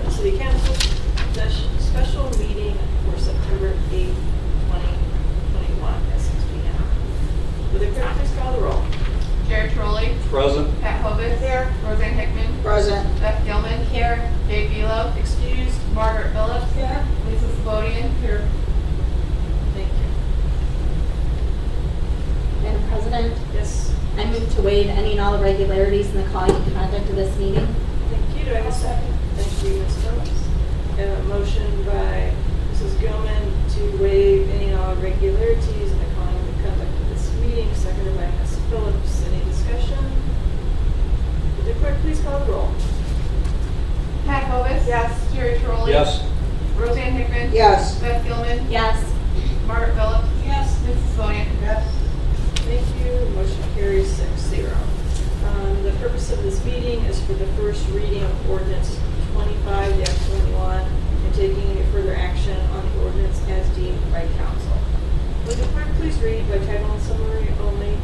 City Council special meeting for September 8th, 2021 at 6 p.m. Will the clerk please call the roll? Jared Trolley. Present. Pat Hovis. Here. Roseanne Hickman. Present. Beth Gilman. Here. Dave Velo. Excused. Margaret Phillips. Here. Lisa Sabodian. Here. Thank you. Madam President, Yes. I move to waive any and all irregularities in the calling and conduct of this meeting. Thank you. Do I have a second? Thank you, Ms. Phillips. A motion by Mrs. Gilman to waive any and all irregularities in the calling and conduct of this meeting, seconded by Ms. Phillips. Any discussion? Would the clerk please call the roll? Pat Hovis. Yes. Jared Trolley. Yes. Roseanne Hickman. Yes. Beth Gilman. Yes. Margaret Phillips. Yes. Lisa Sabodian. Yes. Thank you. Motion carries 6-0. The purpose of this meeting is for the first reading of ordinance 25-21 and taking any further action on the ordinance as deemed by council. Would the clerk please read by title and summary only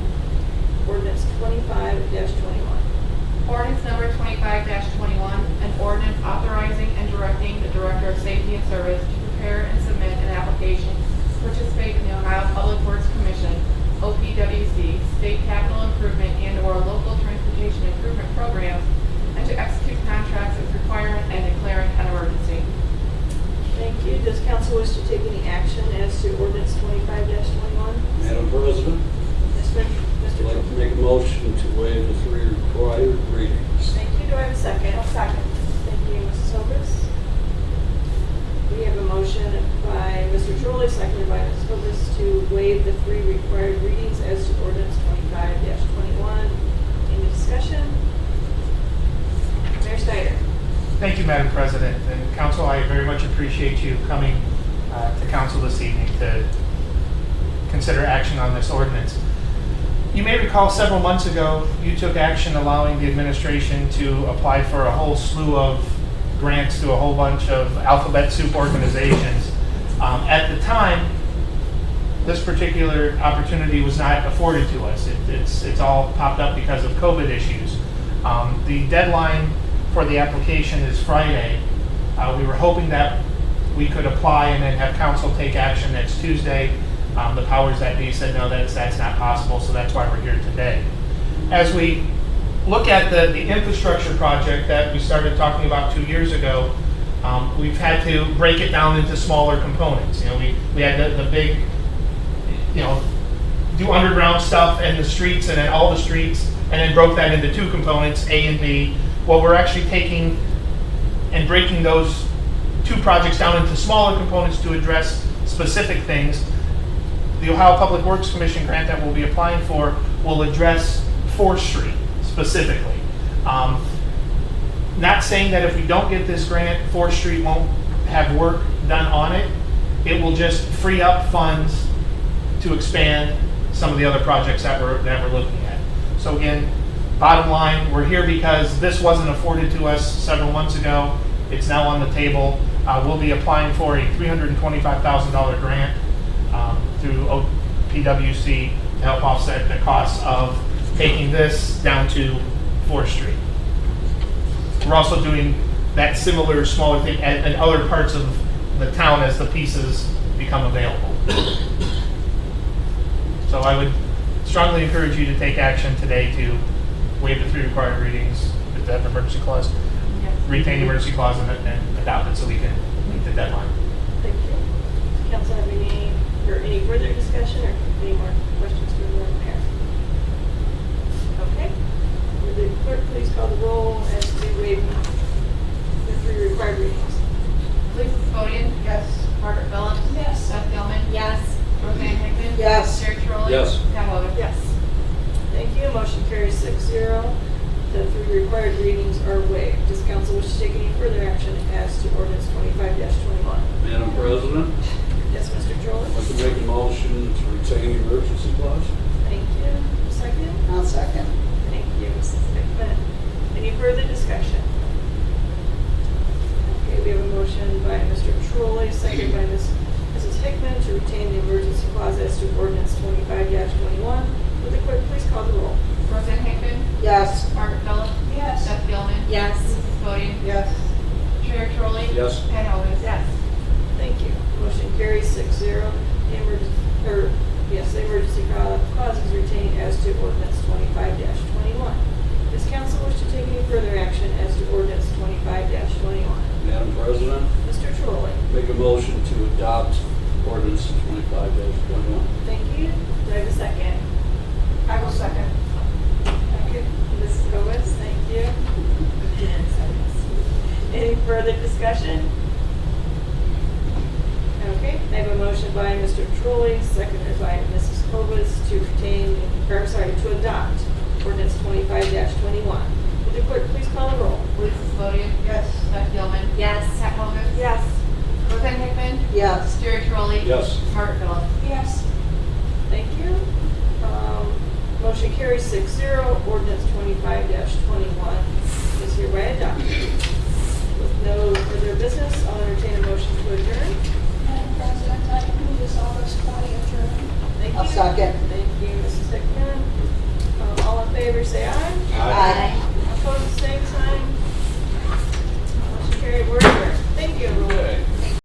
ordinance 25-21? Ordinance number 25-21, an ordinance authorizing and directing the Director of Safety and Service to prepare and submit an application to participate in the Ohio Public Works Commission, OPWC, state capital improvement and/or local transportation improvement programs, and to execute contracts as required and declaring an emergency. Thank you. Does council wish to take any action as to ordinance 25-21? Madam President, Mr. I'd like to make a motion to waive the 3 required readings. Thank you. Do I have a second? I'll second. Thank you, Mrs. Hovis. We have a motion by Mr. Trolley, seconded by Mrs. Hovis, to waive the 3 required readings as to ordinance 25-21. Any discussion? Mayor Snyder. Thank you, Madam President. And Council, I very much appreciate you coming to Council this evening to consider action on this ordinance. You may recall several months ago, you took action allowing the administration to apply for a whole slew of grants to a whole bunch of alphabet soup organizations. At the time, this particular opportunity was not afforded to us. It's all popped up because of COVID issues. The deadline for the application is Friday. We were hoping that we could apply and then have council take action next Tuesday. The powers that be said no, that's not possible, so that's why we're here today. As we look at the infrastructure project that we started talking about 2 years ago, we've had to break it down into smaller components. You know, we had the big, you know, do underground stuff and the streets and then all the streets, and then broke that into 2 components, A and B. Well, we're actually taking and breaking those 2 projects down into smaller components to address specific things. The Ohio Public Works Commission grant that we'll be applying for will address 4th Street specifically. Not saying that if we don't get this grant, 4th Street won't have work done on it. It will just free up funds to expand some of the other projects that we're looking at. So again, bottom line, we're here because this wasn't afforded to us several months ago. It's now on the table. We'll be applying for a $325,000 grant through OPWC to help offset the costs of taking this down to 4th Street. We're also doing that similar smaller thing in other parts of the town as the pieces become available. So I would strongly encourage you to take action today to waive the 3 required readings with that emergency clause, retain the emergency clause and adopt it so we can meet the deadline. Thank you. Council have any further discussion or any more questions for the mayor? Okay. Would the clerk please call the roll as to waive the 3 required readings? Lisa Sabodian. Yes. Margaret Phillips. Yes. Beth Gilman. Yes. Roseanne Hickman. Yes. Jared Trolley. Yes. Pat Hovis. Yes. Thank you. Motion carries 6-0. The 3 required readings are waived. Does council wish to take any further action as to ordinance 25-21? Madam President, Yes, Mr. Trolley. I'd like to make a motion to retain the emergency clause. Thank you. Second? I'll second. Thank you, Mrs. Hickman. Any further discussion? Okay, we have a motion by Mr. Trolley, seconded by Mrs. Hickman to retain the emergency clause as to ordinance 25-21. Would the clerk please call the roll? Roseanne Hickman. Yes. Margaret Phillips. Yes. Beth Gilman. Yes. Lisa Sabodian. Yes. Jared Trolley. motion to adopt ordinance 25-21. Thank you. Do I have a second? I will second. Thank you. Mrs. Gomez, thank you. Any further discussion? Okay, I have a motion by Mr. Trolley, seconded by Mrs. Cobus to to adopt ordinance 25-21. Would the clerk please call the roll? Lisa Slodian. Yes. Beth Gilman. Yes. Pat Hovis. Yes. Roseanne Hickman. Yes. Jerry Trolley. Yes. Martin Phillips. Yes. Thank you. Motion carries 6-0. Ordinance 25-21 is hereby adopted. With no further business, I'll entertain a motion to adjourn. Madam President, I move this August body adjourn. Thank you. I'll second. Thank you, Mrs. Hickman. All in favor, say aye. Aye.